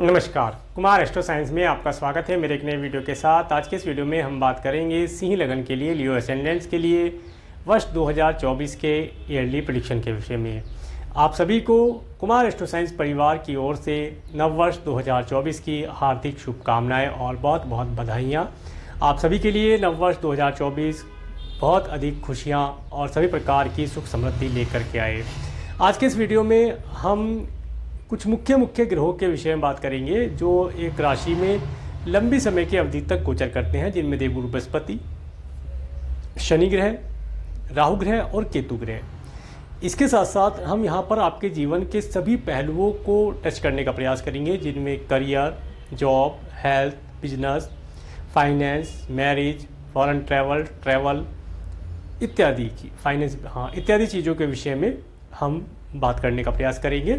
नमस्कार, Kumar astro science में आपका स्वागत है मेरे एक नए वीडियो के साथ। आज के इस वीडियो में हम बात करेंगे सिंह लगन के लिए, लियो एसेंडेंट्स के लिए वर्ष 2024 के ईयरली प्रेडिक्शन के विषय में। आप सभी को कुमार एस्ट्रो साइंस परिवार की ओर से नववर्ष 2024 की हार्दिक शुभकामनाएं और बहुत बहुत बधाइयाँ। आप सभी के लिए नववर्ष 2024 बहुत अधिक खुशियाँ और सभी प्रकार की सुख समृद्धि लेकर के आए। आज के इस वीडियो में हम कुछ मुख्य ग्रहों के विषय में बात करेंगे जो एक राशि में लंबी समय की अवधि तक गोचर करते हैं, जिनमें देवगुरु बृहस्पति, शनि ग्रह, राहु ग्रह और केतु ग्रह। इसके साथ साथ हम यहाँ पर आपके जीवन के सभी पहलुओं को टच करने का प्रयास करेंगे, जिनमें career, job, health, business, finance, marriage, foreign travel इत्यादि इत्यादि चीज़ों के विषय में हम बात करने का प्रयास करेंगे।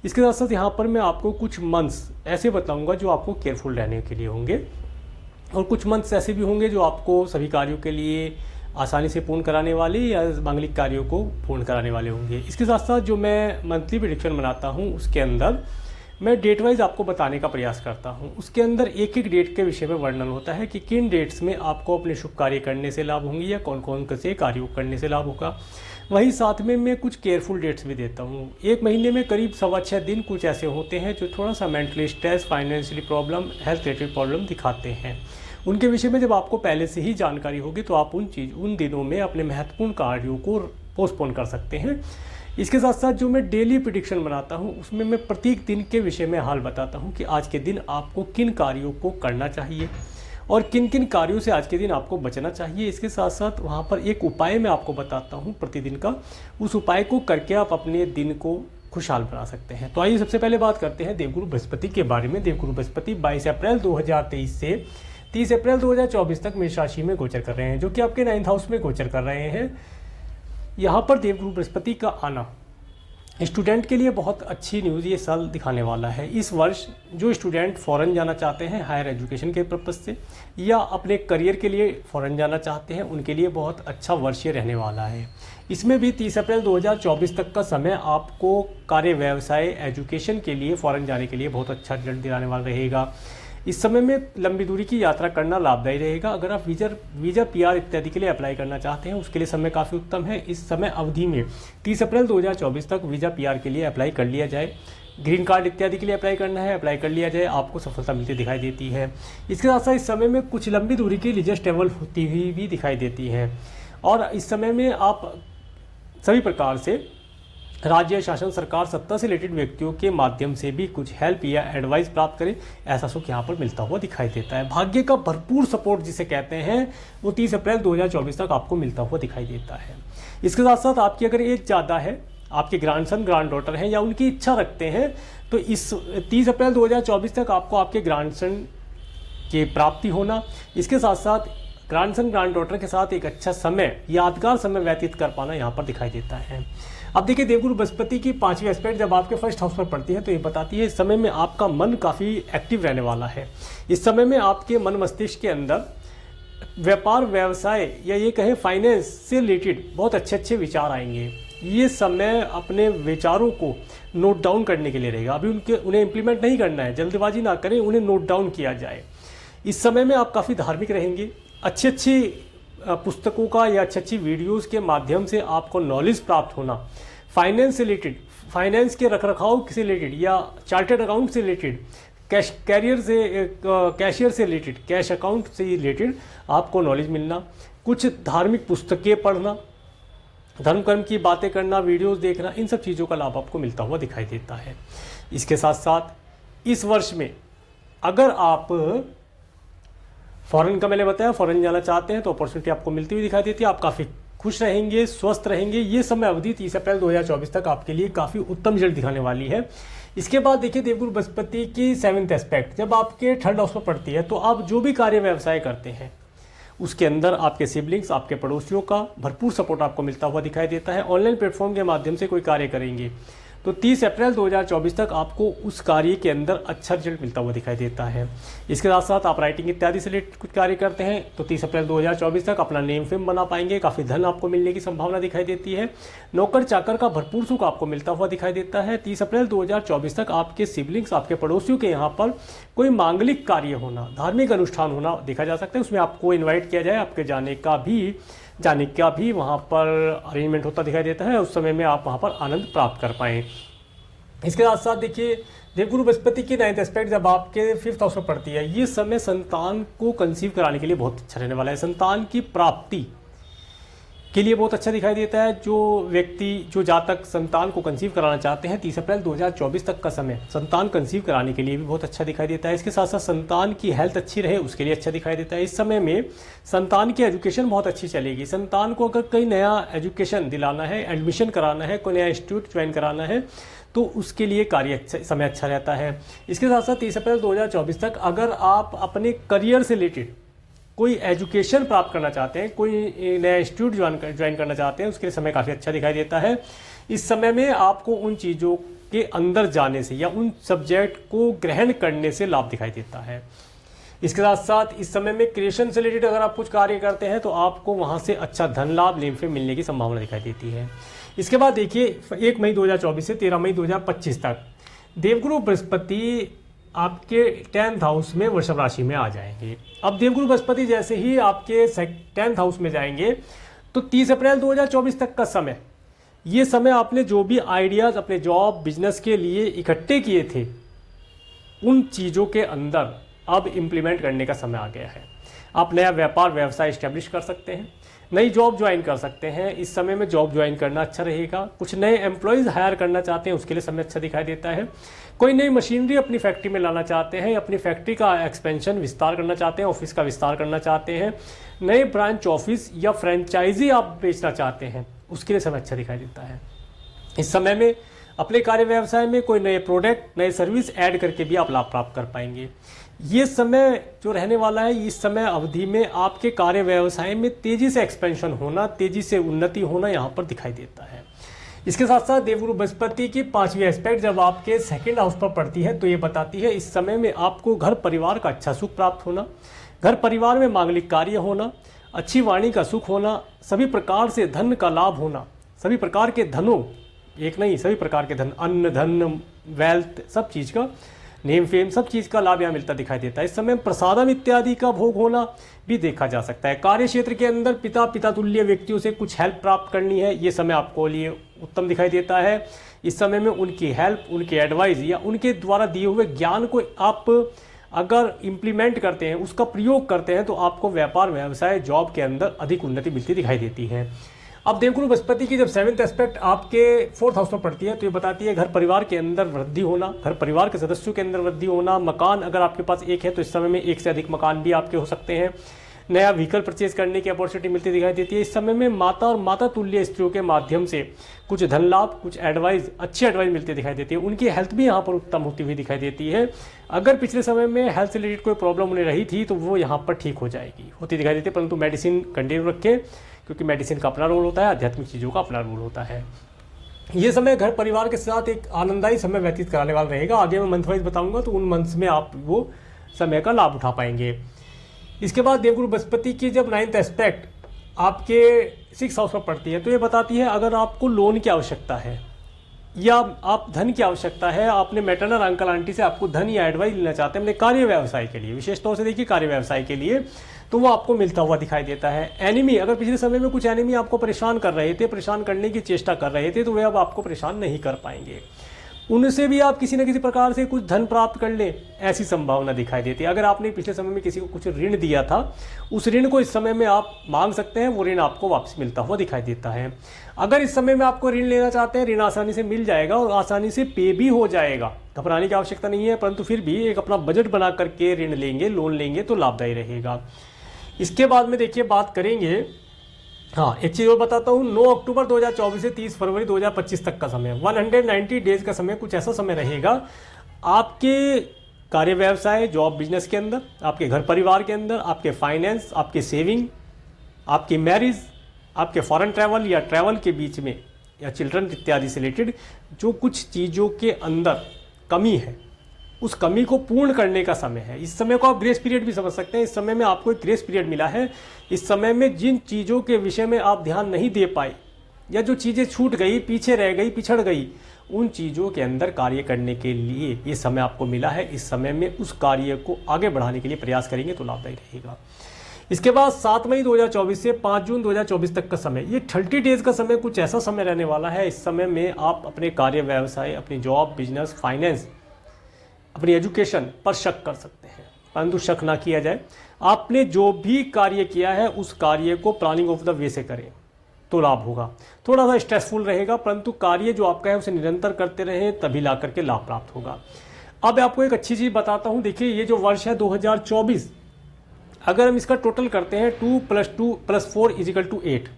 इसके साथ साथ यहाँ पर मैं आपको कुछ मंथ्स ऐसे बताऊंगा जो आपको केयरफुल रहने के लिए होंगे, और कुछ मंथ्स ऐसे भी होंगे जो आपको सभी कार्यों के लिए आसानी से पूर्ण कराने वाले या मांगलिक कार्यों को पूर्ण कराने वाले होंगे। इसके साथ साथ जो मैं मंथली प्रेडिक्शन बनाता हूँ उसके अंदर मैं डेट वाइज आपको बताने का प्रयास करता हूँ। उसके अंदर एक एक डेट के विषय में वर्णन होता है कि किन डेट्स में आपको अपने शुभ कार्य करने से लाभ होंगे या कौन कौन से कार्यों करने से लाभ होगा। वहीं साथ में मैं कुछ केयरफुल डेट्स भी देता हूँ। एक महीने में करीब 6.25 दिन कुछ ऐसे होते हैं जो थोड़ा सा mentally stress, financially problem, health related problem दिखाते हैं। उनके विषय में जब आपको पहले से ही जानकारी होगी तो आप उन दिनों में अपने महत्वपूर्ण कार्यों को पोस्टपोन कर सकते हैं। इसके साथ साथ जो मैं डेली प्रेडिक्शन बनाता हूँ उसमें मैं प्रत्येक दिन के विषय में हाल बताता हूँ कि आज के दिन आपको किन कार्यों को करना चाहिए और किन किन कार्यों से आज के दिन आपको बचना चाहिए। इसके साथ साथ वहाँ पर एक उपाय मैं आपको बताता हूँ प्रतिदिन का, उस उपाय को करके आप अपने दिन को खुशहाल बना सकते हैं। तो आइए सबसे पहले बात करते हैं देवगुरु बृहस्पति के बारे में। देवगुरु बृहस्पति 22 अप्रैल 2023 से 30 अप्रैल 2024 तक मेष राशि में गोचर कर रहे हैं, जो कि आपके 9th हाउस में गोचर कर रहे हैं। यहाँ पर देवगुरु बृहस्पति का आना स्टूडेंट के लिए बहुत अच्छी न्यूज़ ये साल दिखाने वाला है। इस वर्ष जो स्टूडेंट फॉरेन जाना चाहते हैं हायर एजुकेशन के पर्पज़ से या अपने करियर के लिए फॉरेन जाना चाहते हैं, उनके लिए बहुत अच्छा वर्ष ये रहने वाला है। इसमें भी 30 अप्रैल 2024 तक का समय आपको कार्य, व्यवसाय, एजुकेशन के लिए फॉरेन जाने के लिए बहुत अच्छा रिजल्ट दिलाने वाला रहेगा। इस समय में लंबी दूरी की यात्रा करना लाभदायी रहेगा। अगर आप वीज़ा PR इत्यादि के लिए अप्लाई करना चाहते हैं उसके लिए समय काफ़ी उत्तम है। इस समय अवधि में 30 अप्रैल 2024 तक वीज़ा PR के लिए अप्लाई कर लिया जाए। ग्रीन कार्ड इत्यादि के लिए अप्लाई करना है, अप्लाई कर लिया जाए, आपको सफलता मिलती दिखाई देती है। इसके साथ साथ इस समय में कुछ लंबी दूरी की लीजर ट्रैवल होती हुई भी दिखाई देती है, और इस समय में आप सभी प्रकार से राज्य शासन, सरकार, सत्ता से रिलेटेड व्यक्तियों के माध्यम से भी कुछ हेल्प या एडवाइस प्राप्त करें, ऐसा सुख यहाँ पर मिलता हुआ दिखाई देता है। भाग्य का भरपूर सपोर्ट जिसे कहते हैं वो 30 अप्रैल 2024 तक आपको मिलता हुआ दिखाई देता है। इसके साथ साथ आपकी अगर एज ज़्यादा है, आपके ग्रैंडसन, ग्रैंड डॉटर हैं या उनकी इच्छा रखते हैं, तो इस 30 अप्रैल 2024 तक आपको आपके ग्रैंडसन की प्राप्ति होना, इसके साथ साथ ग्रैंडसन, ग्रैंड डॉटर के साथ एक अच्छा समय, यादगार समय व्यतीत कर पाना यहाँ पर दिखाई देता है। अब देखिए, देवगुरु बृहस्पति की 5वीं एस्पेक्ट जब आपके फर्स्ट हाउस पर पड़ती है तो ये बताती है इस समय में आपका मन काफ़ी एक्टिव रहने वाला है। इस समय में आपके मन मस्तिष्क के अंदर व्यापार, व्यवसाय या ये कहें फाइनेंस से रिलेटेड बहुत अच्छे विचार आएंगे। ये समय अपने विचारों को नोट डाउन करने के लिए रहेगा। अभी उन्हें इम्प्लीमेंट नहीं करना है, जल्दबाजी ना करें, उन्हें नोट डाउन किया जाए। इस समय में आप काफ़ी धार्मिक रहेंगे। अच्छी पुस्तकों का या अच्छी वीडियोस के माध्यम से आपको नॉलेज प्राप्त होना, फाइनेंस से रिलेटेड, फाइनेंस के रखरखाव से रिलेटेड या चार्टर्ड अकाउंट से रिलेटेड, कैशियर से रिलेटेड, कैश अकाउंट से रिलेटेड आपको नॉलेज मिलना, कुछ धार्मिक पुस्तकें पढ़ना, धर्म कर्म की बातें करना, वीडियोस देखना, इन सब चीज़ों का लाभ आपको मिलता हुआ दिखाई देता है। इसके साथ साथ इस वर्ष में अगर आप फॉरेन का, मैंने बताया फॉरेन जाना चाहते हैं तो अपॉर्चुनिटी आपको मिलती हुई दिखाई देती है। आप काफ़ी खुश रहेंगे, स्वस्थ रहेंगे। ये समय अवधि 30 अप्रैल 2024 तक आपके लिए काफ़ी उत्तम रिजल्ट दिखाने वाली है। इसके बाद देखिए, देवगुरु बृहस्पति की 7th एस्पेक्ट जब आपके 3rd हाउस पर पड़ती है तो आप जो भी कार्य व्यवसाय करते हैं उसके अंदर आपके सिबलिंग्स, आपके पड़ोसियों का भरपूर सपोर्ट आपको मिलता हुआ दिखाई देता है। ऑनलाइन प्लेटफॉर्म के माध्यम से कोई कार्य करेंगे तो 30 अप्रैल 2024 तक आपको उस कार्य के अंदर अच्छा रिजल्ट मिलता हुआ दिखाई देता है। इसके साथ साथ आप राइटिंग इत्यादि से रिलेटेड कुछ कार्य करते हैं तो 30 अप्रैल 2024 तक अपना नेम फेम बना पाएंगे, काफ़ी धन आपको मिलने की संभावना दिखाई देती है। नौकर चाकर का भरपूर सुख आपको मिलता हुआ दिखाई देता है। 30 अप्रैल 2024 तक आपके सिबलिंग्स, आपके पड़ोसियों के यहाँ पर कोई मांगलिक कार्य होना, धार्मिक अनुष्ठान होना देखा जा सकता है, उसमें आपको इन्वाइट किया जाए, आपके जाने का भी वहाँ पर अरेंजमेंट होता दिखाई देता है। उस समय में आप वहाँ पर आनंद प्राप्त कर पाएँ। इसके साथ साथ देखिए देवगुरु बृहस्पति की 9th एस्पेक्ट जब आपके 5th हाउस में पड़ती है, ये समय संतान को कंसीव कराने के लिए बहुत अच्छा रहने वाला है। संतान की प्राप्ति के लिए बहुत अच्छा दिखाई देता है। जो जातक संतान को कंसीव कराना चाहते हैं, 30 अप्रैल 2024 तक का समय संतान कंसीव कराने के लिए भी बहुत अच्छा दिखाई देता है। इसके साथ साथ संतान की हेल्थ अच्छी रहे उसके लिए अच्छा दिखाई देता है। इस समय में संतान की एजुकेशन बहुत अच्छी चलेगी। संतान को अगर कोई नया एजुकेशन दिलाना है, एडमिशन कराना है, कोई नया इंस्टीट्यूट ज्वाइन कराना है तो उसके लिए समय अच्छा रहता है। इसके साथ साथ 30 अप्रैल 2024 तक अगर आप अपने करियर से रिलेटेड कोई एजुकेशन प्राप्त करना चाहते हैं, कोई नया इंस्टीट्यूट ज्वाइन करना चाहते हैं, उसके लिए समय काफ़ी अच्छा दिखाई देता है। इस समय में आपको उन चीज़ों के अंदर जाने से या उन सब्जेक्ट को ग्रहण करने से लाभ दिखाई देता है। इसके साथ साथ इस समय में क्रिएशन से रिलेटेड अगर आप कुछ कार्य करते हैं तो आपको वहाँ से अच्छा धन लाभ लेन फेम मिलने की संभावना दिखाई देती है। इसके बाद देखिए 1 मई 2024 से 13 मई 2025 तक देवगुरु बृहस्पति आपके 10th हाउस में वृषभ राशि में आ जाएंगे। अब देवगुरु बृहस्पति जैसे ही आपके 10th हाउस में जाएंगे तो 30 अप्रैल 2024 तक का समय, ये समय आपने जो भी आइडियाज़ अपने जॉब बिजनेस के लिए इकट्ठे किए थे उन चीज़ों के अंदर अब इम्प्लीमेंट करने का समय आ गया है। आप नया व्यापार व्यवसाय इस्टेब्लिश कर सकते हैं, नई जॉब ज्वाइन कर सकते हैं। इस समय में जॉब ज्वाइन करना अच्छा रहेगा। कुछ नए एम्प्लॉयज़ हायर करना चाहते हैं उसके लिए समय अच्छा दिखाई देता है। कोई नई मशीनरी अपनी फैक्ट्री में लाना चाहते हैं, अपनी फैक्ट्री का एक्सपेंशन विस्तार करना चाहते हैं, ऑफिस का विस्तार करना चाहते हैं, नए ब्रांच ऑफिस या फ्रेंचाइजी आप बेचना चाहते हैं, उसके लिए समय अच्छा दिखाई देता है। इस समय में अपने कार्य व्यवसाय में कोई नए प्रोडक्ट, नए सर्विस ऐड करके भी आप लाभ प्राप्त कर पाएंगे। ये समय जो रहने वाला है, इस समय अवधि में आपके कार्य व्यवसाय में तेज़ी से एक्सपेंशन होना, तेज़ी से उन्नति होना यहाँ पर दिखाई देता है। इसके साथ साथ देवगुरु बृहस्पति की 5वीं एस्पेक्ट जब आपके 2nd हाउस पर पड़ती है तो ये बताती है इस समय में आपको घर परिवार का अच्छा सुख प्राप्त होना, घर परिवार में मांगलिक कार्य होना, अच्छी वाणी का सुख होना, सभी प्रकार से धन का लाभ होना, सभी प्रकार के धनों, एक नहीं सभी प्रकार के धन, अन्न धन वेल्थ, सब चीज़ का नेम फेम, सब चीज़ का लाभ यहाँ मिलता दिखाई देता है। इस समय प्रसादम इत्यादि का भोग होना भी देखा जा सकता है। कार्य क्षेत्र के अंदर पिता तुल्य व्यक्तियों से कुछ हेल्प प्राप्त करनी है, ये समय आपको लिए उत्तम दिखाई देता है। इस समय में उनकी हेल्प, उनकी एडवाइस या उनके द्वारा दिए हुए ज्ञान को आप अगर इम्प्लीमेंट करते हैं, उसका प्रयोग करते हैं तो आपको व्यापार व्यवसाय जॉब के अंदर अधिक उन्नति मिलती दिखाई देती है। अब देवगुरु बृहस्पति की जब 7th एस्पेक्ट आपके 4th हाउस में पड़ती है तो ये बताती है घर परिवार के अंदर वृद्धि होना, घर परिवार के सदस्यों के अंदर वृद्धि होना, मकान अगर आपके पास एक है तो इस समय में एक से अधिक मकान भी आपके हो सकते हैं, नया व्हीकल परचेज करने की अपॉर्चुनिटी मिलती दिखाई देती है। इस समय में माता और माता तुल्य स्त्रियों के माध्यम से कुछ धन लाभ, कुछ एडवाइस, अच्छी एडवाइस मिलती दिखाई देती है। उनकी हेल्थ भी यहाँ पर उत्तम होती हुई दिखाई देती है। अगर पिछले समय में हेल्थ से रिलेटेड कोई प्रॉब्लम उन्हें रही थी तो वो यहाँ पर ठीक हो जाएगी, होती दिखाई देती है। परंतु मेडिसिन कंटिन्यू रखें क्योंकि मेडिसिन का अपना रोल होता है, आध्यात्मिक चीज़ों का अपना रोल होता है। ये समय घर परिवार के साथ एक आनंददायी समय व्यतीत कराने वाला रहेगा। आगे मैं मंथ वाइज बताऊंगा तो उन मंथ्स में आप वो समय का लाभ उठा पाएंगे। इसके बाद देवगुरु बृहस्पति की जब 9th एस्पेक्ट आपके 6th हाउस पर पड़ती है तो ये बताती है अगर आपको लोन की आवश्यकता है या आप धन की आवश्यकता है, आपने मैटरनल अंकल आंटी से आपको धन या एडवाइस लेना चाहते हैं अपने कार्य व्यवसाय के लिए, विशेष तौर से देखिए कार्य व्यवसाय के लिए, तो वो आपको मिलता हुआ दिखाई देता है। एनिमी, अगर पिछले समय में कुछ एनिमी आपको परेशान कर रहे थे, परेशान करने की चेष्टा कर रहे थे, तो वे अब आपको परेशान नहीं कर पाएंगे। उनसे भी आप किसी न किसी प्रकार से कुछ धन प्राप्त कर लें, ऐसी संभावना दिखाई देती है। अगर आपने पिछले समय में किसी को कुछ ऋण दिया था, उस ऋण को इस समय में आप मांग सकते हैं, वो ऋण आपको वापस मिलता हुआ दिखाई देता है। अगर इस समय में आपको ऋण लेना चाहते हैं, ऋण आसानी से मिल जाएगा और आसानी से पे भी हो जाएगा, घबराने की आवश्यकता नहीं है। परंतु फिर भी एक अपना बजट बना करके ऋण लेंगे, लोन लेंगे तो लाभदायी रहेगा। इसके बाद में देखिए बात करेंगे, हाँ एक चीज़ और बताता हूँ, 9 अक्टूबर 2024 से 30 फरवरी 2025 तक का समय, 190 डेज का समय, कुछ ऐसा समय रहेगा आपके कार्य व्यवसाय जॉब बिजनेस के अंदर, आपके घर परिवार के अंदर, आपके फाइनेंस, आपके सेविंग, आपकी मैरिज, आपके फॉरेन ट्रैवल या ट्रैवल के बीच में या चिल्ड्रन इत्यादि से रिलेटेड जो कुछ चीज़ों के अंदर कमी है, उस कमी को पूर्ण करने का समय है। इस समय को आप ग्रेस पीरियड भी समझ सकते हैं। इस समय में आपको एक ग्रेस पीरियड मिला है। इस समय में जिन चीज़ों के विषय में आप ध्यान नहीं दे पाए या जो चीज़ें छूट गई, पीछे रह गई, पिछड़ गई, उन चीज़ों के अंदर कार्य करने के लिए ये समय आपको मिला है। इस समय में उस कार्य को आगे बढ़ाने के लिए प्रयास करेंगे तो लाभदायी रहेगा। इसके बाद 7 मई 2024 से 5 जून 2024 तक का समय, ये 30 डेज का समय कुछ ऐसा समय रहने वाला है। इस समय में आप अपने कार्य, व्यवसाय, अपनी जॉब, बिजनेस, फाइनेंस, अपनी एजुकेशन पर शक कर सकते हैं, परंतु शक ना किया जाए। आपने जो भी कार्य किया है उस कार्य को प्लानिंग ऑफ द वे से करें तो लाभ होगा। थोड़ा सा स्ट्रेसफुल रहेगा, परंतु कार्य जो आपका है उसे निरंतर करते रहें, तभी ला करके लाभ प्राप्त होगा। अब आपको एक अच्छी चीज़ बताता हूँ। देखिए, ये जो वर्ष है 2024, अगर हम इसका टोटल करते हैं 2 + 2 + 4 = 8,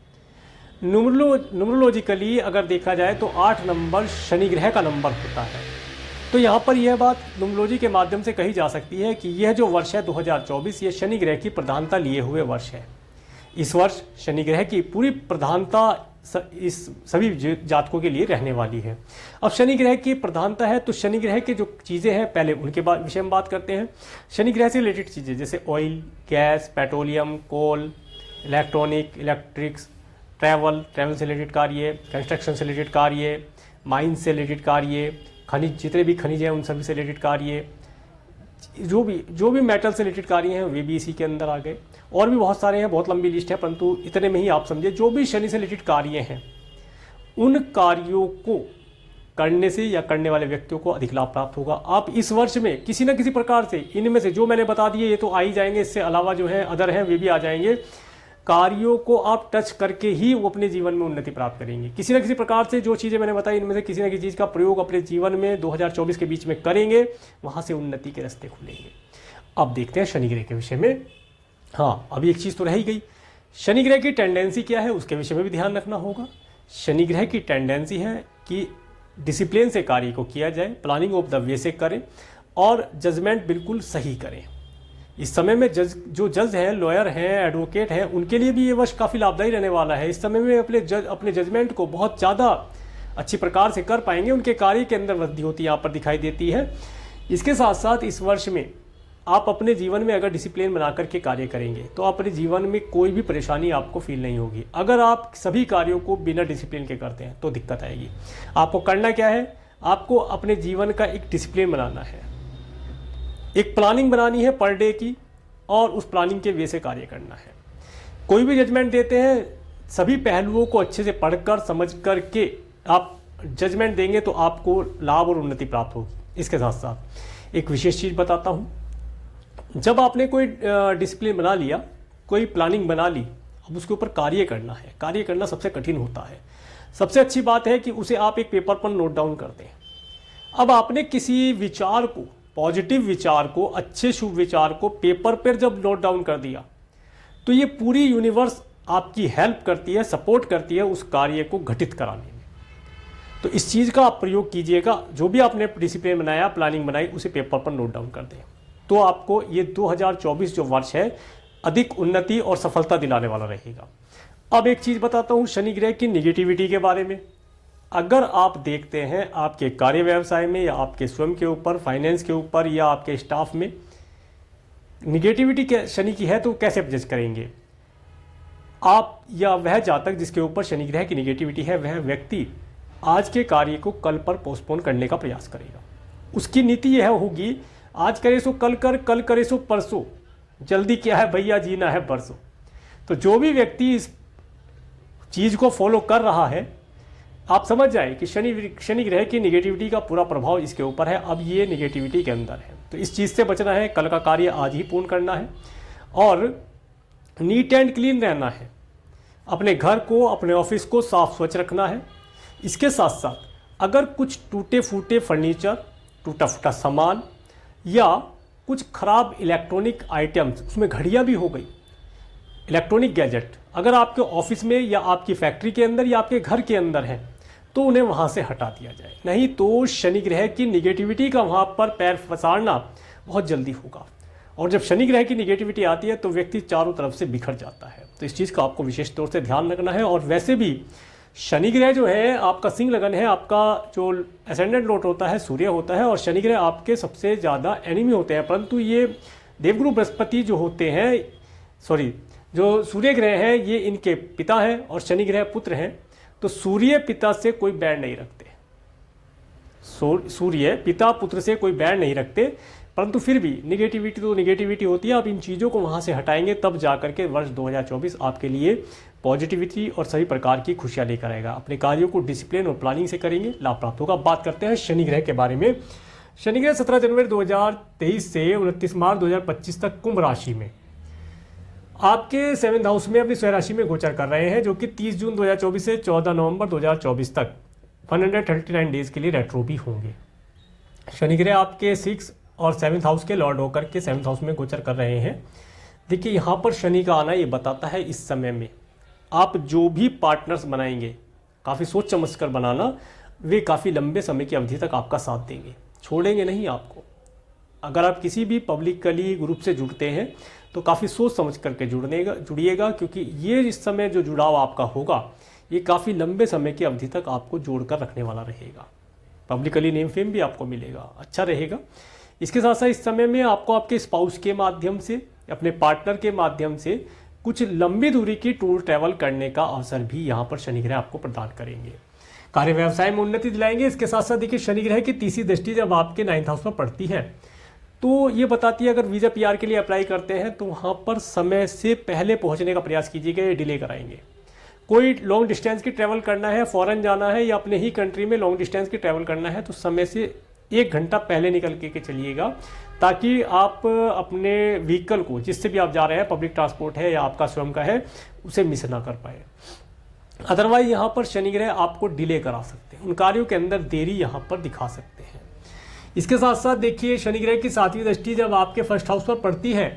न्यूमरोलॉजिकली अगर देखा जाए तो 8 नंबर शनि ग्रह का नंबर होता है। तो यहाँ पर यह बात न्यूमरोलॉजी के माध्यम से कही जा सकती है कि यह जो वर्ष है 2024, ये शनि ग्रह की प्रधानता लिए हुए वर्ष है। इस वर्ष शनि ग्रह की पूरी प्रधानता इस सभी जातकों के लिए रहने वाली है। अब शनि ग्रह की प्रधानता है तो शनि ग्रह के जो चीज़ें हैं पहले उनके विषय में बात करते हैं। शनि ग्रह से रिलेटेड चीज़ें जैसे ऑयल, गैस, पेट्रोलियम, कोल, इलेक्ट्रिक्स, ट्रैवल से रिलेटेड कार्य, कंस्ट्रक्शन से रिलेटेड कार्य, माइंस से रिलेटेड कार्य, खनिज, जितने भी खनिज हैं उन सभी से रिलेटेड कार्य, जो भी मेटल से रिलेटेड कार्य हैं वे भी इसी के अंदर आ गए। और भी बहुत सारे हैं, बहुत लंबी लिस्ट है, परंतु इतने में ही आप समझिए जो भी शनि से रिलेटेड कार्य हैं उन कार्यों को करने से या करने वाले व्यक्तियों को अधिक लाभ प्राप्त होगा। आप इस वर्ष में किसी न किसी प्रकार से इनमें से जो मैंने बता दिए ये तो आ ही जाएंगे, इससे अलावा जो है अदर हैं वे भी आ जाएंगे। कार्यों को आप टच करके ही वो अपने जीवन में उन्नति प्राप्त करेंगे। किसी न किसी प्रकार से जो चीज़ें मैंने बताई इनमें से किसी न किसी चीज़ का प्रयोग अपने जीवन में 2024 के बीच में करेंगे, वहाँ से उन्नति के रास्ते खुलेंगे। अब देखते हैं शनि ग्रह के विषय में। हाँ, अभी एक चीज़ तो रह ही गई, शनि ग्रह की टेंडेंसी क्या है उसके विषय में भी ध्यान रखना होगा। शनि ग्रह की टेंडेंसी है कि डिसिप्लिन से कार्य को किया जाए, प्लानिंग ऑफ द वे से करें और जजमेंट बिल्कुल सही करें। इस समय में जो जज हैं, लॉयर हैं, एडवोकेट हैं, उनके लिए भी ये वर्ष काफ़ी लाभदायी रहने वाला है। इस समय में अपने जजमेंट को बहुत ज़्यादा अच्छी प्रकार से कर पाएंगे, उनके कार्य के अंदर वृद्धि होती यहाँ पर दिखाई देती है। इसके साथ साथ इस वर्ष में आप अपने जीवन में अगर डिसिप्लिन बना करके कार्य करेंगे तो अपने जीवन में कोई भी परेशानी आपको फील नहीं होगी। अगर आप सभी कार्यों को बिना डिसिप्लिन के करते हैं तो दिक्कत आएगी। आपको करना क्या है, आपको अपने जीवन का एक डिसिप्लिन बनाना है, एक प्लानिंग बनानी है पर डे की, और उस प्लानिंग के वे से कार्य करना है। कोई भी जजमेंट देते हैं सभी पहलुओं को अच्छे से पढ़कर समझ कर के आप जजमेंट देंगे तो आपको लाभ और उन्नति प्राप्त होगी। इसके साथ साथ एक विशेष चीज़ बताता हूँ, जब आपने कोई डिसिप्लिन बना लिया, कोई प्लानिंग बना ली, अब उसके ऊपर कार्य करना है। कार्य करना सबसे कठिन होता है। सबसे अच्छी बात है कि उसे आप एक पेपर पर नोट डाउन कर दें। अब आपने किसी विचार को, पॉजिटिव विचार को, अच्छे शुभ विचार को पेपर पर जब नोट डाउन कर दिया तो ये पूरी यूनिवर्स आपकी हेल्प करती है, सपोर्ट करती है उस कार्य को घटित कराने में। तो इस चीज़ का आप प्रयोग कीजिएगा। जो भी आपने डिसिप्लिन बनाया, प्लानिंग बनाई, उसे पेपर पर नोट डाउन कर दें तो आपको ये 2024 जो वर्ष है अधिक उन्नति और सफलता दिलाने वाला रहेगा। अब एक चीज़ बताता हूँ शनि ग्रह की निगेटिविटी के बारे में। अगर आप देखते हैं आपके कार्य व्यवसाय में या आपके स्वयं के ऊपर, फाइनेंस के ऊपर या आपके स्टाफ में निगेटिविटी शनि की है तो कैसे जज करेंगे आप या वह जातक जिसके ऊपर शनि ग्रह की निगेटिविटी है, वह व्यक्ति आज के कार्य को कल पर पोस्टपोन करने का प्रयास करेगा। उसकी नीति यह होगी, आज करे सो कल कर, कल करे सो परसों, जल्दी क्या है भैया, जीना है परसों। तो जो भी व्यक्ति इस चीज़ को फॉलो कर रहा है, आप समझ जाए कि शनि ग्रह की निगेटिविटी का पूरा प्रभाव इसके ऊपर है। अब ये निगेटिविटी के अंदर है तो इस चीज़ से बचना है। कल का कार्य आज ही पूर्ण करना है और नीट एंड क्लीन रहना है। अपने घर को, अपने ऑफिस को साफ स्वच्छ रखना है। इसके साथ साथ अगर कुछ टूटे फूटे फर्नीचर, टूटा फूटा सामान या कुछ खराब इलेक्ट्रॉनिक आइटम्स, उसमें घड़ियाँ भी हो गई, इलेक्ट्रॉनिक गैजेट, अगर आपके ऑफिस में या आपकी फैक्ट्री के अंदर या आपके घर के अंदर है तो उन्हें वहाँ से हटा दिया जाए। नहीं तो शनि ग्रह की निगेटिविटी का वहाँ पर पैर फंसाना बहुत जल्दी होगा। और जब शनि ग्रह की निगेटिविटी आती है तो व्यक्ति चारों तरफ से बिखर जाता है। तो इस चीज़ का आपको विशेष तौर से ध्यान रखना है। और वैसे भी शनि ग्रह जो है आपका सिंह लगन है, आपका जो असेंडेंट लॉर्ड होता है सूर्य होता है, और शनि ग्रह आपके सबसे ज़्यादा एनिमी होते हैं। परंतु ये देवगुरु बृहस्पति जो होते हैं, जो सूर्य ग्रह है ये इनके पिता हैं और शनि ग्रह पुत्र हैं। तो सूर्य पिता से कोई बैर नहीं रखते, सूर्य पिता पुत्र से कोई बैर नहीं रखते, परंतु फिर भी निगेटिविटी तो निगेटिविटी होती है। आप इन चीज़ों को वहाँ से हटाएंगे तब जा करके वर्ष 2024 आपके लिए पॉजिटिविटी और सभी प्रकार की खुशियाँ लेकर आएगा। अपने कार्यों को डिसिप्लिन और प्लानिंग से करेंगे, लाभ प्राप्त होगा। बात करते हैं शनि ग्रह के बारे में। शनि ग्रह 17 जनवरी 2023 से 29 मार्च 2025 तक कुंभ राशि में आपके 7th हाउस में अपनी स्वयं राशि में गोचर कर रहे हैं, जो कि 30 जून 2024 से 14 नवंबर 2024 तक 139 डेज के लिए रेट्रो भी होंगे। शनि ग्रह आपके 6 और 7th हाउस के लॉर्ड होकर के 7th हाउस में गोचर कर रहे हैं। देखिए यहाँ पर शनि का आना ये बताता है इस समय में आप जो भी पार्टनर्स बनाएंगे काफ़ी सोच समझ कर बनाना, वे काफ़ी लंबे समय की अवधि तक आपका साथ देंगे, छोड़ेंगे नहीं आपको। अगर आप किसी भी पब्लिकली ग्रुप से जुड़ते हैं तो काफ़ी सोच समझ करके जुड़िएगा, क्योंकि ये इस समय जो जुड़ाव आपका होगा ये काफ़ी लंबे समय की अवधि तक आपको जोड़कर रखने वाला रहेगा। पब्लिकली नेम फेम भी आपको मिलेगा, अच्छा रहेगा। इसके साथ साथ इस समय में आपको आपके स्पाउस के माध्यम से, अपने पार्टनर के माध्यम से कुछ लंबी दूरी की टूर ट्रैवल करने का अवसर भी यहाँ पर शनि ग्रह आपको प्रदान करेंगे। कार्य व्यवसाय में उन्नति दिलाएंगे। इसके साथ साथ देखिए शनि ग्रह की तीसरी दृष्टि जब आपके 9th हाउस में पड़ती है तो ये बताती है अगर वीज़ा PR के लिए अप्लाई करते हैं तो वहाँ पर समय से पहले पहुँचने का प्रयास कीजिएगा, ये डिले कराएंगे। कोई लॉन्ग डिस्टेंस की ट्रैवल करना है, फॉरेन जाना है या अपने ही कंट्री में लॉन्ग डिस्टेंस की ट्रैवल करना है तो समय से 1 घंटा पहले निकल के चलिएगा, ताकि आप अपने व्हीकल को, जिससे भी आप जा रहे हैं, पब्लिक ट्रांसपोर्ट है या आपका स्वयं का है, उसे मिस ना कर पाए। अदरवाइज यहाँ पर शनि ग्रह आपको डिले करा सकते हैं, उन कार्यों के अंदर देरी यहाँ पर दिखा सकते हैं। इसके साथ साथ देखिए शनि ग्रह की 7वीं दृष्टि जब आपके 1st हाउस पर पड़ती है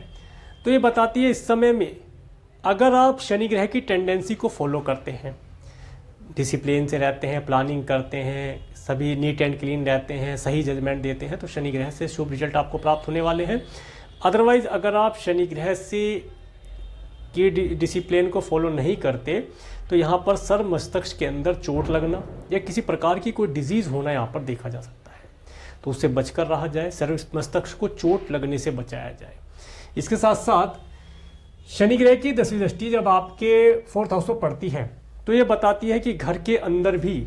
तो ये बताती है इस समय में अगर आप शनि ग्रह की टेंडेंसी को फॉलो करते हैं, डिसिप्लिन से रहते हैं, प्लानिंग करते हैं, सभी नीट एंड क्लीन रहते हैं, सही जजमेंट देते हैं, तो शनि ग्रह से शुभ रिजल्ट आपको प्राप्त होने वाले हैं। अदरवाइज अगर आप शनि ग्रह से की डिसिप्लिन को फॉलो नहीं करते तो यहाँ पर सर मस्तिष्क के अंदर चोट लगना या किसी प्रकार की कोई डिजीज़ होना यहाँ पर देखा जा सकता है, तो उससे बचकर रहा जाए, सर मस्तिष्क को चोट लगने से बचाया जाए। इसके साथ साथ शनि ग्रह की 10वीं दृष्टि जब आपके 4th हाउस में पड़ती है तो ये बताती है कि घर के अंदर भी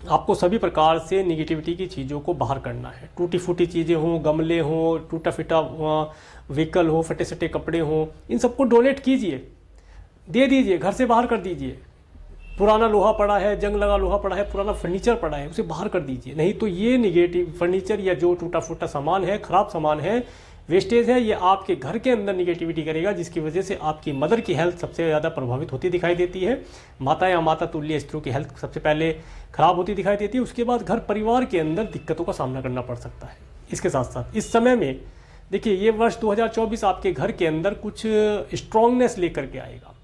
आपको सभी प्रकार से निगेटिविटी की चीज़ों को बाहर करना है। टूटी फूटी चीज़ें हों, गमले हों, टूटा फिटा व्हीकल हो, फटे सटे कपड़े हों, इन सबको डोनेट कीजिए, दे दीजिए, घर से बाहर कर दीजिए। पुराना लोहा पड़ा है, जंग लगा लोहा पड़ा है, पुराना फर्नीचर पड़ा है, उसे बाहर कर दीजिए। नहीं तो ये निगेटिव फर्नीचर या जो टूटा फूटा सामान है, ख़राब सामान है, वेस्टेज है, ये आपके घर के अंदर निगेटिविटी करेगा, जिसकी वजह से आपकी मदर की हेल्थ सबसे ज़्यादा प्रभावित होती दिखाई देती है। माता या माता तुल्य स्त्रियों की हेल्थ सबसे पहले खराब होती दिखाई देती है, उसके बाद घर परिवार के अंदर दिक्कतों का सामना करना पड़ सकता है। इसके साथ साथ इस समय में देखिए ये वर्ष 2024 आपके घर के अंदर कुछ स्ट्रॉन्गनेस लेकर के आएगा,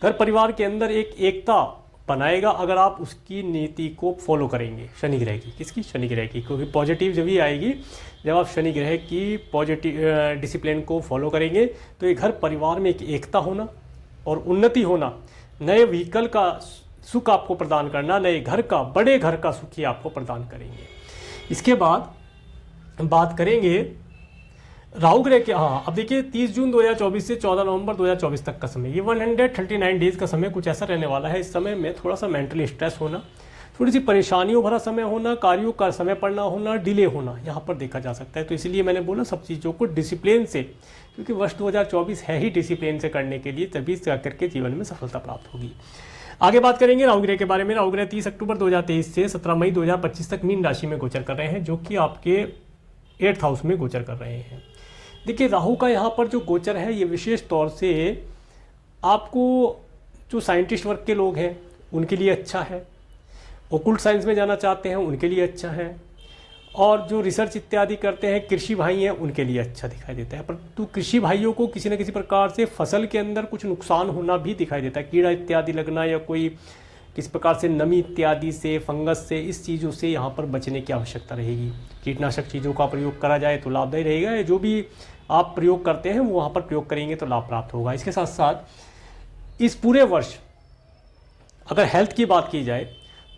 घर परिवार के अंदर एक एकता बनाएगा अगर आप उसकी नीति को फॉलो करेंगे। शनि ग्रह की, किसकी? शनि ग्रह की, क्योंकि पॉजिटिव जब ही आएगी जब आप शनि ग्रह की पॉजिटिव डिसिप्लिन को फॉलो करेंगे। तो ये घर परिवार में एक एकता होना और उन्नति होना, नए व्हीकल का सुख आपको प्रदान करना, नए घर का, बड़े घर का सुख ही आपको प्रदान करेंगे। इसके बाद बात करेंगे राहु ग्रह के। हाँ, अब देखिए 30 जून 2024 से 14 नवंबर 2024 तक का समय, ये 139 डेज का समय कुछ ऐसा रहने वाला है। इस समय में थोड़ा सा मेंटली स्ट्रेस होना, थोड़ी सी परेशानियों भरा समय होना, कार्यों का समय पड़ना होना, डिले होना यहाँ पर देखा जा सकता है। तो इसलिए मैंने बोला सब चीज़ों को डिसिप्लिन से, क्योंकि वर्ष 2024 है ही डिसिप्लिन से करने के लिए, तभी करके जीवन में सफलता प्राप्त होगी। आगे बात करेंगे राहु ग्रह के बारे में। राहु ग्रह 30 अक्टूबर 2023 से 17 मई 2025 तक मीन राशि में गोचर कर रहे हैं, जो कि आपके 8th हाउस में गोचर कर रहे हैं। देखिए राहु का यहाँ पर जो गोचर है ये विशेष तौर से आपको जो साइंटिस्ट वर्ग के लोग हैं उनके लिए अच्छा है, ओकुल्ट साइंस में जाना चाहते हैं उनके लिए अच्छा है, और जो रिसर्च इत्यादि करते हैं, कृषि भाई हैं, उनके लिए अच्छा दिखाई देता है। परंतु कृषि भाइयों को किसी न किसी प्रकार से फसल के अंदर कुछ नुकसान होना भी दिखाई देता है, कीड़ा इत्यादि लगना या कोई किस प्रकार से नमी इत्यादि से, फंगस से, इस चीज़ों से यहाँ पर बचने की आवश्यकता रहेगी। कीटनाशक चीज़ों का प्रयोग करा जाए तो लाभदायी रहेगा, जो भी आप प्रयोग करते हैं वो वहाँ पर प्रयोग करेंगे तो लाभ प्राप्त होगा। इसके साथ साथ इस पूरे वर्ष अगर हेल्थ की बात की जाए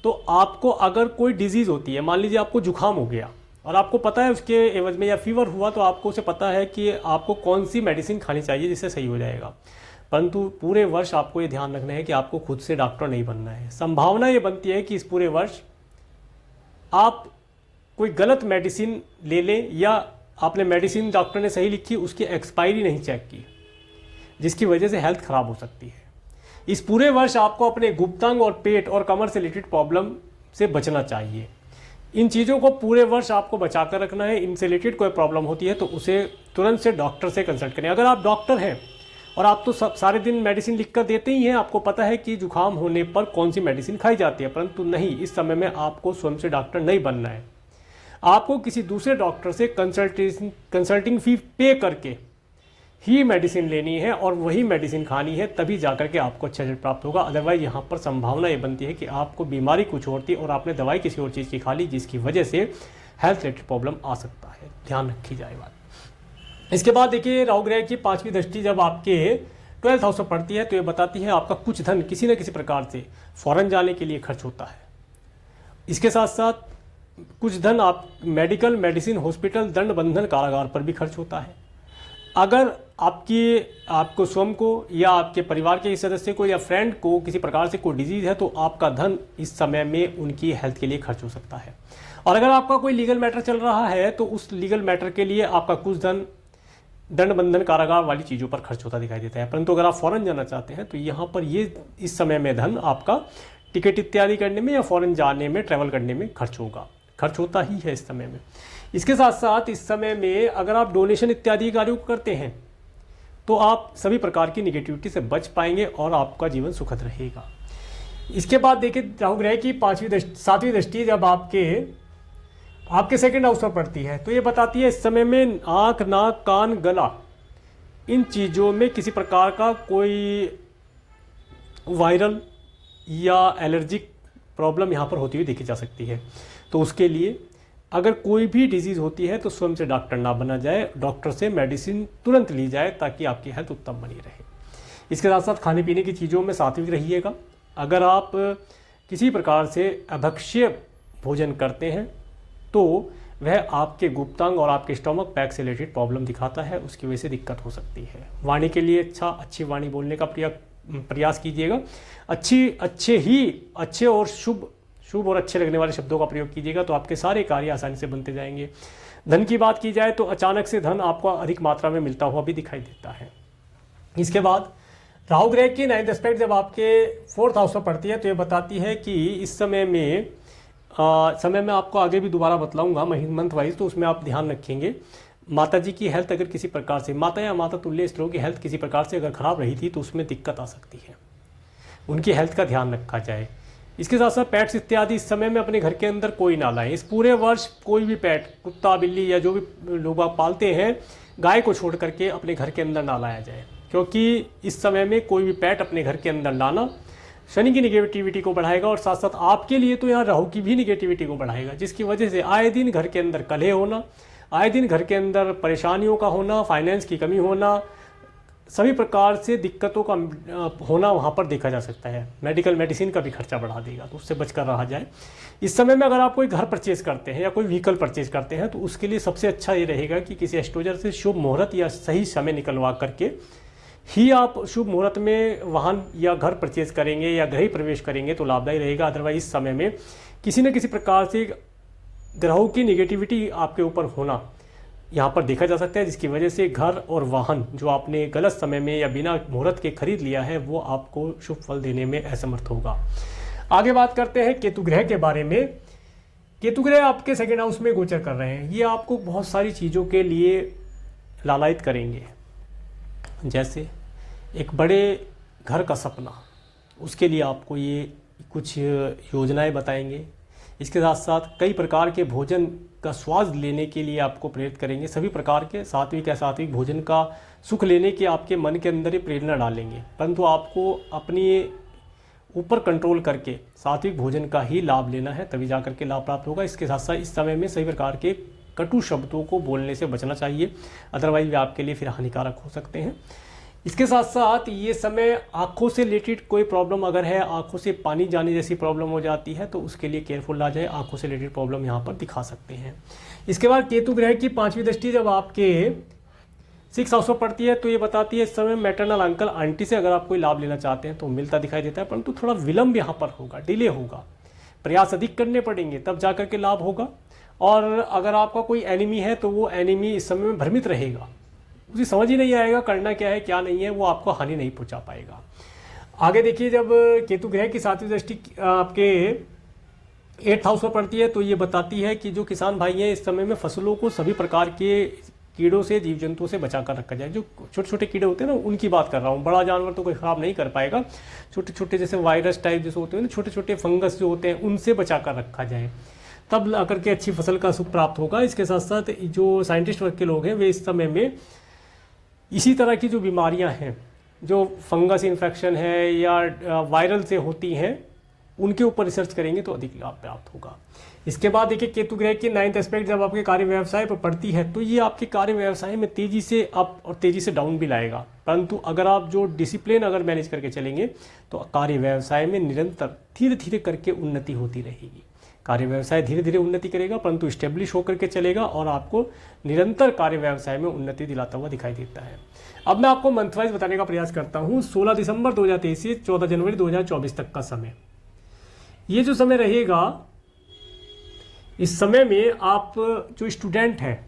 तो आपको अगर कोई डिजीज़ होती है, मान लीजिए आपको जुकाम हो गया और आपको पता है उसके एवज में, या फीवर हुआ, तो आपको उसे पता है कि आपको कौन सी मेडिसिन खानी चाहिए जिससे सही हो जाएगा। परंतु पूरे वर्ष आपको ये ध्यान रखना है कि आपको खुद से डॉक्टर नहीं बनना है। संभावना ये बनती है कि इस पूरे वर्ष आप कोई गलत मेडिसिन ले लें, या आपने मेडिसिन डॉक्टर ने सही लिखी, उसकी एक्सपायरी नहीं चेक की, जिसकी वजह से हेल्थ ख़राब हो सकती है। इस पूरे वर्ष आपको अपने गुप्तांग और पेट और कमर से रिलेटेड प्रॉब्लम से बचना चाहिए। इन चीज़ों को पूरे वर्ष आपको बचा कर रखना है। इनसे रिलेटेड कोई प्रॉब्लम होती है तो उसे तुरंत से डॉक्टर से कंसल्ट करें। अगर आप डॉक्टर हैं और आप तो सारे दिन मेडिसिन लिख कर देते ही हैं, आपको पता है कि जुकाम होने पर कौन सी मेडिसिन खाई जाती है, परंतु नहीं, इस समय में आपको स्वयं से डॉक्टर नहीं बनना है। आपको किसी दूसरे डॉक्टर से कंसल्टिंग फी पे करके ही मेडिसिन लेनी है और वही मेडिसिन खानी है, तभी जाकर के आपको अच्छा रिजल्ट प्राप्त होगा। अदरवाइज यहाँ पर संभावना ये बनती है कि आपको बीमारी कुछ और थी और आपने दवाई किसी और चीज़ की खा ली, जिसकी वजह से हेल्थ रिलेटेड प्रॉब्लम आ सकता है। ध्यान रखी जाए बात। इसके बाद देखिए, राहु ग्रह की 5वीं दृष्टि जब आपके 12th हाउस में पड़ती है तो ये बताती है आपका कुछ धन किसी न किसी प्रकार से फॉरेन जाने के लिए खर्च होता है। इसके साथ साथ कुछ धन आप मेडिकल, मेडिसिन, हॉस्पिटल, दंड, बंधन, कारागार पर भी खर्च होता है। अगर आपको स्वयं को या आपके परिवार के सदस्य को या फ्रेंड को किसी प्रकार से कोई डिजीज़ है तो आपका धन इस समय में उनकी हेल्थ के लिए खर्च हो सकता है। और अगर आपका कोई लीगल मैटर चल रहा है तो उस लीगल मैटर के लिए आपका कुछ धन दंड, बंधन, कारागार वाली चीज़ों पर खर्च होता दिखाई देता है। परंतु अगर आप फॉरेन जाना चाहते हैं तो यहाँ पर ये इस समय में धन आपका टिकट इत्यादि करने में या फॉरेन जाने में, ट्रैवल करने में खर्च होता ही है इस समय में। इसके साथ साथ इस समय में अगर आप डोनेशन इत्यादि कार्यों को करते हैं तो आप सभी प्रकार की निगेटिविटी से बच पाएंगे और आपका जीवन सुखद रहेगा। इसके बाद देखिए, राहु ग्रह की 7वीं दृष्टि जब आपके सेकंड हाउस पर पड़ती है तो ये बताती है इस समय में आँख, नाक, कान, गला, इन चीज़ों में किसी प्रकार का कोई वायरल या एलर्जिक प्रॉब्लम यहाँ पर होती हुई देखी जा सकती है। तो उसके लिए अगर कोई भी डिजीज़ होती है तो स्वयं से डॉक्टर ना बना जाए, डॉक्टर से मेडिसिन तुरंत ली जाए ताकि आपकी हेल्थ उत्तम बनी रहे। इसके साथ साथ खाने पीने की चीज़ों में सात्विक रहिएगा। अगर आप किसी प्रकार से अभक्ष्य भोजन करते हैं तो वह आपके गुप्तांग और आपके स्टोमक पैक से रिलेटेड प्रॉब्लम दिखाता है, उसकी वजह से दिक्कत हो सकती है। वाणी के लिए अच्छी वाणी बोलने का प्रयास कीजिएगा। अच्छे और शुभ और अच्छे लगने वाले शब्दों का प्रयोग कीजिएगा तो आपके सारे कार्य आसानी से बनते जाएंगे। धन की बात की जाए तो अचानक से धन आपको अधिक मात्रा में मिलता हुआ भी दिखाई देता है। इसके बाद राहु ग्रह की 9th एस्पेक्ट जब आपके 4th हाउस में पड़ती है तो ये बताती है कि इस समय में आपको आगे भी दोबारा बतलाऊंगा मंथ वाइज, तो उसमें आप ध्यान रखेंगे माता जी की हेल्थ अगर किसी प्रकार से, माता या माता तुल्य स्त्रों की हेल्थ किसी प्रकार से अगर खराब रही थी तो उसमें दिक्कत आ सकती है, उनकी हेल्थ का ध्यान रखा जाए। इसके साथ साथ पेट्स इत्यादि इस समय में अपने घर के अंदर कोई ना लाएं। इस पूरे वर्ष कोई भी पेट, कुत्ता, बिल्ली या जो भी लोग आप पालते हैं, गाय को छोड़ करके अपने घर के अंदर ना लाया जाए, क्योंकि इस समय में कोई भी पेट अपने घर के अंदर लाना शनि की निगेटिविटी को बढ़ाएगा और साथ साथ आपके लिए तो यहाँ राहु की भी निगेटिविटी को बढ़ाएगा, जिसकी वजह से आए दिन घर के अंदर कलह होना, आए दिन घर के अंदर परेशानियों का होना, फाइनेंस की कमी होना, सभी प्रकार से दिक्कतों का होना वहाँ पर देखा जा सकता है। मेडिसिन का भी खर्चा बढ़ा देगा, तो उससे बचकर रहा जाए। इस समय में अगर आप कोई घर परचेज करते हैं या कोई व्हीकल परचेज करते हैं तो उसके लिए सबसे अच्छा ये रहेगा कि किसी एस्ट्रोलजर से शुभ मुहूर्त या सही समय निकलवा करके ही आप शुभ मुहूर्त में वाहन या घर परचेज करेंगे या गृह प्रवेश करेंगे तो लाभदायी रहेगा। अदरवाइज इस समय में किसी न किसी प्रकार से ग्रहों की निगेटिविटी आपके ऊपर होना यहाँ पर देखा जा सकता है, जिसकी वजह से घर और वाहन जो आपने गलत समय में या बिना मुहूर्त के खरीद लिया है वो आपको शुभ फल देने में असमर्थ होगा। आगे बात करते हैं केतु ग्रह के बारे में। केतु ग्रह आपके सेकंड हाउस में गोचर कर रहे हैं। ये आपको बहुत सारी चीज़ों के लिए लालायित करेंगे, जैसे एक बड़े घर का सपना, उसके लिए आपको ये कुछ योजनाएं बताएंगे। इसके साथ साथ कई प्रकार के भोजन का स्वाद लेने के लिए आपको प्रेरित करेंगे। सभी प्रकार के सात्विक असात्विक भोजन का सुख लेने की आपके मन के अंदर ही प्रेरणा डालेंगे, परंतु आपको अपनी ऊपर कंट्रोल करके सात्विक भोजन का ही लाभ लेना है, तभी जाकर के लाभ प्राप्त होगा। इसके साथ साथ इस समय में सभी प्रकार के कटु शब्दों को बोलने से बचना चाहिए, अदरवाइज वे आपके लिए फिर हानिकारक हो सकते हैं। इसके साथ साथ ये समय आँखों से रिलेटेड कोई प्रॉब्लम अगर है, आँखों से पानी जाने जैसी प्रॉब्लम हो जाती है तो उसके लिए केयरफुल आ जाए, आँखों से रिलेटेड प्रॉब्लम यहाँ पर दिखा सकते हैं। इसके बाद केतु ग्रह की 5वीं दृष्टि जब आपके 6 हाउस पर पड़ती है तो ये बताती है इस समय मैटरनल अंकल आंटी से अगर आप कोई लाभ लेना चाहते हैं तो मिलता दिखाई देता है, परंतु थोड़ा विलम्ब यहाँ पर होगा, डिले होगा, प्रयास अधिक करने पड़ेंगे तब जा करके लाभ होगा। और अगर आपका कोई एनिमी है तो वो एनिमी इस समय में भ्रमित रहेगा, उसे समझ ही नहीं आएगा करना क्या है क्या नहीं है, वो आपको हानि नहीं पहुंचा पाएगा। आगे देखिए, जब केतु ग्रह की 7वीं दृष्टि आपके 8th हाउस पर पड़ती है तो ये बताती है कि जो किसान भाई हैं इस समय में फसलों को सभी प्रकार के कीड़ों से, जीव जंतुओं से बचा कर रखा जाए। जो छोटे छोटे कीड़े होते हैं ना उनकी बात कर रहा हूँ, बड़ा जानवर तो कोई ख़राब नहीं कर पाएगा, छोटे छोटे जैसे वायरस टाइप जैसे होते हैं ना, छोटे छोटे फंगस जो होते हैं उनसे बचा कर रखा जाए, तब आकर के अच्छी फसल का सुख प्राप्त होगा। इसके साथ साथ जो साइंटिस्ट वर्ग के लोग हैं वे इस समय में इसी तरह की जो बीमारियां हैं, जो फंगस इन्फेक्शन है या वायरल से होती हैं, उनके ऊपर रिसर्च करेंगे तो अधिक लाभ प्राप्त होगा। इसके बाद देखिए, केतु ग्रह की 9th एस्पेक्ट जब आपके कार्य व्यवसाय पर पड़ती है तो ये आपके कार्य व्यवसाय में तेज़ी से अप और तेज़ी से डाउन भी लाएगा, परंतु अगर आप जो डिसिप्लिन अगर मैनेज करके चलेंगे तो कार्य व्यवसाय में निरंतर धीरे धीरे करके उन्नति होती रहेगी। कार्य व्यवसाय धीरे धीरे उन्नति करेगा, परंतु स्टेब्लिश होकर के चलेगा और आपको निरंतर कार्य व्यवसाय में उन्नति दिलाता हुआ दिखाई देता है। अब मैं आपको मंथ वाइज बताने का प्रयास करता हूँ। 16 दिसंबर 2023 से 14 जनवरी 2024 तक का समय, ये जो समय रहेगा, इस समय में आप जो स्टूडेंट हैं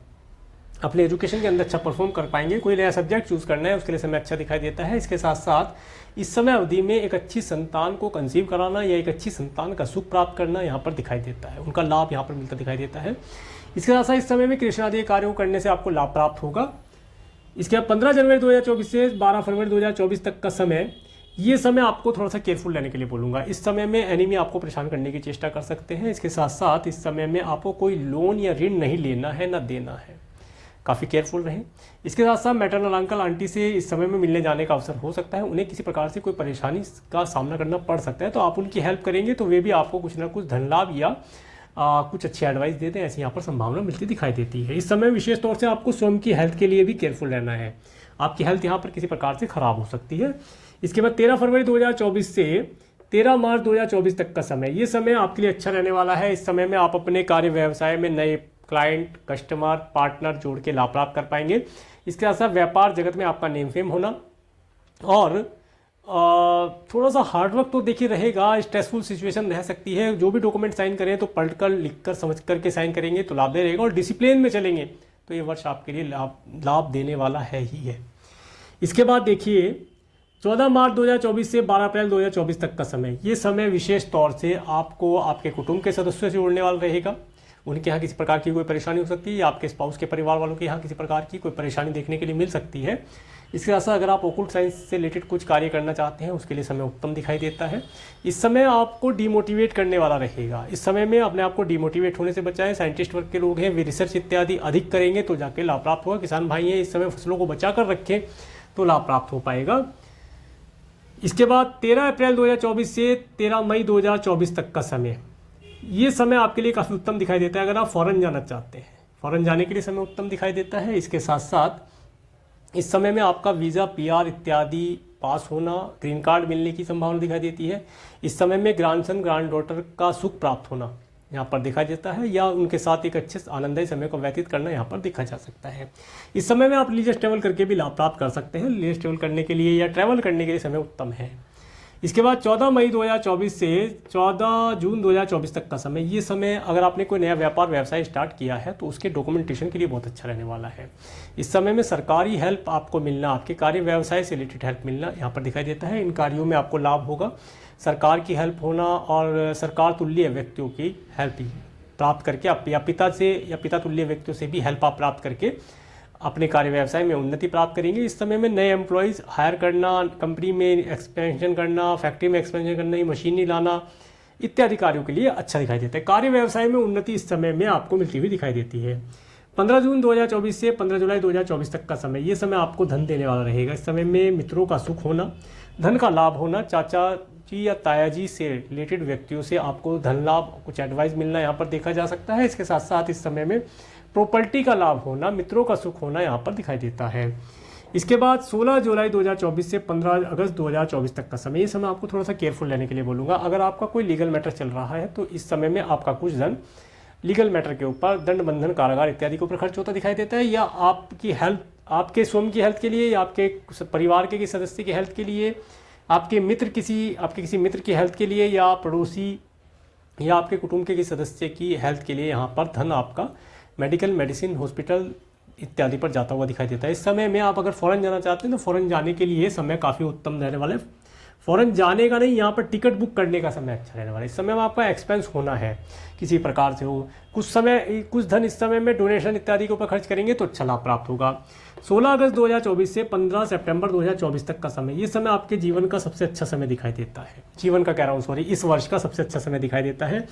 अपने एजुकेशन के अंदर अच्छा परफॉर्म कर पाएंगे। कोई नया सब्जेक्ट चूज करना है उसके लिए समय अच्छा दिखाई देता है। इसके साथ साथ इस समय अवधि में एक अच्छी संतान को कंसीव कराना या एक अच्छी संतान का सुख प्राप्त करना यहाँ पर दिखाई देता है, उनका लाभ यहाँ पर मिलता दिखाई देता है। इसके साथ साथ इस समय में कृष्ण आदि कार्यों करने से आपको लाभ प्राप्त होगा। इसके बाद 15 जनवरी 2024 से 12 फरवरी 2024 तक का समय, ये समय आपको थोड़ा सा केयरफुल रहने के लिए बोलूँगा। इस समय में एनिमी आपको परेशान करने की चेष्टा कर सकते हैं। इसके साथ साथ इस समय में आपको कोई लोन या ऋण नहीं लेना है ना देना है, काफ़ी केयरफुल रहें। इसके साथ साथ मैटरनल अंकल आंटी से इस समय में मिलने जाने का अवसर हो सकता है, उन्हें किसी प्रकार से कोई परेशानी का सामना करना पड़ सकता है, तो आप उनकी हेल्प करेंगे तो वे भी आपको कुछ ना कुछ धन लाभ या कुछ अच्छी एडवाइस देते हैं, ऐसी यहाँ पर संभावना मिलती दिखाई देती है। इस समय विशेष तौर से आपको स्वयं की हेल्थ के लिए भी केयरफुल रहना है, आपकी हेल्थ यहाँ पर किसी प्रकार से खराब हो सकती है। इसके बाद 13 फरवरी 2024 से 13 मार्च 2024 तक का समय, ये समय आपके लिए अच्छा रहने वाला है। इस समय में आप अपने कार्य व्यवसाय में नए क्लाइंट, कस्टमर, पार्टनर जोड़ के लाभ प्राप्त कर पाएंगे। इसके साथ साथ व्यापार जगत में आपका नेम फेम होना और थोड़ा सा हार्डवर्क तो देखिए रहेगा, स्ट्रेसफुल सिचुएशन रह सकती है। जो भी डॉक्यूमेंट साइन करें तो पढ़कर, लिखकर, समझ करके साइन करेंगे तो लाभदायक रहेगा, और डिसिप्लिन में चलेंगे तो ये वर्ष आपके लिए लाभ देने वाला है ही है। इसके बाद देखिए 14 मार्च 2024 से 12 अप्रैल 2024 तक का समय, ये समय विशेष तौर से आपको आपके कुटुंब के सदस्यों से जुड़ने वाला रहेगा। उनके यहाँ किसी प्रकार की कोई परेशानी हो सकती है या आपके स्पाउस के परिवार वालों के यहाँ किसी प्रकार की कोई परेशानी देखने के लिए मिल सकती है। इसके साथ साथ अगर आप ओकुल्ट साइंस से रिलेटेड कुछ कार्य करना चाहते हैं उसके लिए समय उत्तम दिखाई देता है। इस समय आपको डिमोटिवेट करने वाला रहेगा, इस समय में अपने आप को डिमोटिवेट होने से बचाएं। साइंटिस्ट वर्ग के लोग हैं वे रिसर्च इत्यादि अधिक करेंगे तो जाके लाभ प्राप्त होगा। किसान भाई हैं इस समय फसलों को बचा कर रखें तो लाभ प्राप्त हो पाएगा। इसके बाद 13 अप्रैल 2024 से 13 मई 2024 तक का समय, ये समय आपके लिए काफ़ी उत्तम दिखाई देता है। अगर आप फॉरेन जाना चाहते हैं, फॉरेन जाने के लिए समय उत्तम दिखाई देता है। इसके साथ साथ इस समय में आपका वीज़ा, पीआर इत्यादि पास होना, ग्रीन कार्ड मिलने की संभावना दिखाई देती है। इस समय में ग्रैंडसन, ग्रैंड डॉटर का सुख प्राप्त होना यहाँ पर देखा जाता है, या उनके साथ एक अच्छे आनंददायी समय को व्यतीत करना यहाँ पर देखा जा सकता है। इस समय में आप लीजर ट्रैवल करके भी लाभ प्राप्त कर सकते हैं। लीजर ट्रैवल करने के लिए या ट्रैवल करने के लिए समय उत्तम है। इसके बाद 14 मई 2024 से 14 जून 2024 तक का समय, ये समय अगर आपने कोई नया व्यापार व्यवसाय स्टार्ट किया है तो उसके डॉक्यूमेंटेशन के लिए बहुत अच्छा रहने वाला है। इस समय में सरकारी हेल्प आपको मिलना, आपके कार्य व्यवसाय से रिलेटेड हेल्प मिलना यहाँ पर दिखाई देता है। इन कार्यों में आपको लाभ होगा, सरकार की हेल्प होना और सरकार तुल्य व्यक्तियों की हेल्प प्राप्त करके आप या पिता से या पिता तुल्य व्यक्तियों से भी हेल्प आप प्राप्त करके अपने कार्य व्यवसाय में उन्नति प्राप्त करेंगे। इस समय में नए एम्प्लॉयज़ हायर करना, कंपनी में एक्सपेंशन करना, फैक्ट्री में एक्सपेंशन करना, मशीनरी लाना इत्यादि कार्यों के लिए अच्छा दिखाई देता है। कार्य व्यवसाय में उन्नति इस समय में आपको मिलती हुई दिखाई देती है। 15 जून 2024 से 15 जुलाई 2024 तक का समय, ये समय आपको धन देने वाला रहेगा। इस समय में मित्रों का सुख होना, धन का लाभ होना, चाचा जी या ताया जी से रिलेटेड व्यक्तियों से आपको धन लाभ, कुछ एडवाइस मिलना यहाँ पर देखा जा सकता है। इसके साथ साथ इस समय में प्रॉपर्टी का लाभ होना, मित्रों का सुख होना यहाँ पर दिखाई देता है। इसके बाद 16 जुलाई 2024 से 15 अगस्त 2024 तक का समय, ये समय आपको थोड़ा सा केयरफुल रहने के लिए बोलूँगा। अगर आपका कोई लीगल मैटर चल रहा है तो इस समय में आपका कुछ धन लीगल मैटर के ऊपर दंड, बंधन, कारागार इत्यादि के ऊपर खर्च होता दिखाई देता है, या आपकी हेल्थ, आपके स्वयं की हेल्थ के लिए, या आपके परिवार के किसी सदस्य की हेल्थ के लिए, आपके किसी मित्र की हेल्थ के लिए, या पड़ोसी या आपके कुटुंब के किसी सदस्य की हेल्थ के लिए यहाँ पर धन आपका मेडिकल, मेडिसिन, हॉस्पिटल इत्यादि पर जाता हुआ दिखाई देता है। इस समय में आप अगर फ़ॉरेन जाना चाहते हैं तो फ़ॉरेन जाने के लिए समय काफ़ी उत्तम रहने वाला है। फ़ॉरेन जाने का नहीं, यहाँ पर टिकट बुक करने का समय अच्छा रहने वाला है। इस समय में आपका एक्सपेंस होना है किसी प्रकार से हो, कुछ धन इस समय में डोनेशन इत्यादि के ऊपर खर्च करेंगे तो अच्छा लाभ प्राप्त होगा। 16 अगस्त 2024 से 15 सितंबर 2024 तक का समय, ये समय आपके जीवन का सबसे अच्छा समय दिखाई देता है। जीवन का कह रहा हूँ, सॉरी, इस वर्ष का सबसे अच्छा समय दिखाई देता है।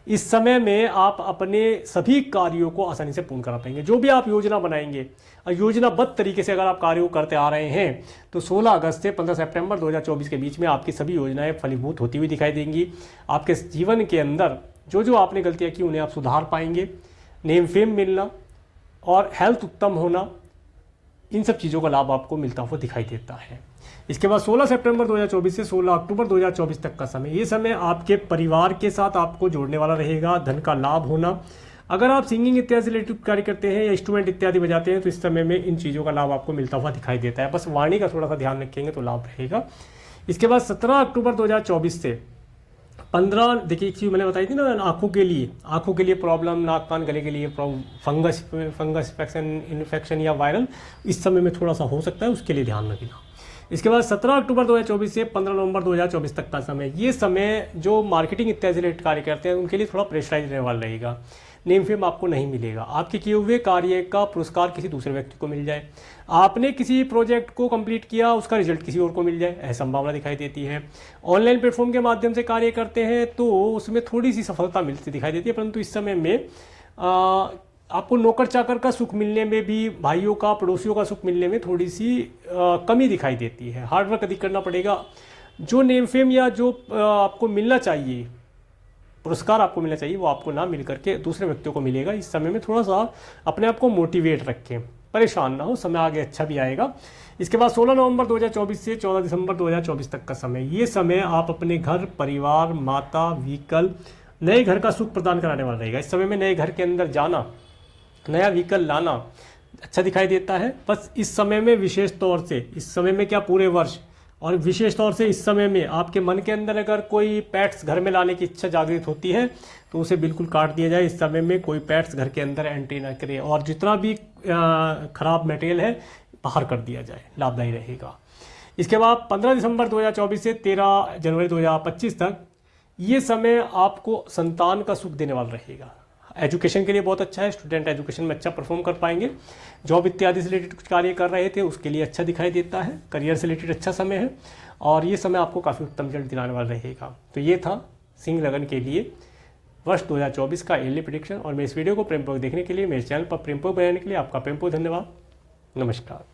इस समय में आप अपने सभी कार्यों को आसानी से पूर्ण करा पाएंगे। जो भी आप योजना बनाएंगे और योजनाबद्ध तरीके से अगर आप कार्यों करते आ रहे हैं तो 16 अगस्त से 15 सितंबर 2024 के बीच में आपकी सभी योजनाएं फलीभूत होती हुई दिखाई देंगी। आपके जीवन के अंदर जो जो आपने गलतियां की उन्हें आप सुधार पाएंगे। नेम फेम मिलना और हेल्थ उत्तम होना, इन सब चीज़ों का लाभ आपको मिलता हुआ दिखाई देता है। इसके बाद 16 सितंबर 2024 से 16 अक्टूबर 2024 तक का समय, ये समय आपके परिवार के साथ आपको जोड़ने वाला रहेगा। धन का लाभ होना, अगर आप सिंगिंग इत्यादि से रिलेटेड कार्य करते हैं या इंस्ट्रूमेंट इत्यादि बजाते हैं तो इस समय में इन चीज़ों का लाभ आपको मिलता हुआ दिखाई देता है। बस वाणी का थोड़ा सा ध्यान रखेंगे तो लाभ रहेगा। इसके बाद 17 अक्टूबर 2024 से 15, देखिए एक चीज़ मैंने बताई थी ना, आँखों के लिए प्रॉब्लम, नाक कान गले के लिए फंगस इन्फेक्शन या वायरल इस समय में थोड़ा सा हो सकता है, उसके लिए ध्यान रखना। इसके बाद 17 अक्टूबर 2024 से 15 नवंबर 2024 तक का समय, ये समय जो मार्केटिंग इत्यादि से रिलेटेड कार्य करते हैं उनके लिए थोड़ा प्रेशराइज रहने वाला रहेगा। नेम फेम आपको नहीं मिलेगा। आपके किए हुए कार्य का पुरस्कार किसी दूसरे व्यक्ति को मिल जाए। आपने किसी प्रोजेक्ट को कंप्लीट किया, उसका रिजल्ट किसी और को मिल जाए, ऐसी संभावना दिखाई देती है। ऑनलाइन प्लेटफॉर्म के माध्यम से कार्य करते हैं तो उसमें थोड़ी सी सफलता मिलती दिखाई देती है, परंतु इस समय में आपको नौकर चाकर का सुख मिलने में भी, भाइयों का, पड़ोसियों का सुख मिलने में थोड़ी सी कमी दिखाई देती है। हार्डवर्क अधिक करना पड़ेगा। जो नेम फेम या जो आपको मिलना चाहिए, पुरस्कार आपको मिलना चाहिए, वो आपको ना मिल करके दूसरे व्यक्तियों को मिलेगा। इस समय में थोड़ा सा अपने आप को मोटिवेट रखें, परेशान ना हो, समय आगे अच्छा भी आएगा। इसके बाद 16 नवंबर 2024 से 14 दिसंबर 2024 तक का समय, ये समय आप अपने घर, परिवार, माता, व्हीकल, नए घर का सुख प्रदान कराने वाला रहेगा। इस समय में नए घर के अंदर जाना, नया व्हीकल लाना अच्छा दिखाई देता है। बस इस समय में विशेष तौर से, इस समय में क्या पूरे वर्ष, और विशेष तौर से इस समय में आपके मन के अंदर अगर कोई पेट्स घर में लाने की इच्छा जागृत होती है तो उसे बिल्कुल काट दिया जाए। इस समय में कोई पेट्स घर के अंदर एंट्री ना करे और जितना भी खराब मटेरियल है बाहर कर दिया जाए, लाभदायी रहेगा। इसके बाद 15 दिसंबर 2024 से 13 जनवरी 2025 तक ये समय आपको संतान का सुख देने वाला रहेगा। एजुकेशन के लिए बहुत अच्छा है, स्टूडेंट एजुकेशन में अच्छा परफॉर्म कर पाएंगे। जॉब इत्यादि से रिलेटेड कुछ कार्य कर रहे थे उसके लिए अच्छा दिखाई देता है। करियर से रिलेटेड अच्छा समय है और ये समय आपको काफ़ी उत्तम रिजल्ट दिलाने वाला रहेगा। तो ये था सिंह लगन के लिए वर्ष 2024 का ईयरली प्रेडिक्शन। और मैं इस वीडियो को प्रेमपूर्वक देखने के लिए, मेरे चैनल पर प्रेमपूर्वक बनाने के लिए आपका प्रेमपूर्वक धन्यवाद। नमस्कार।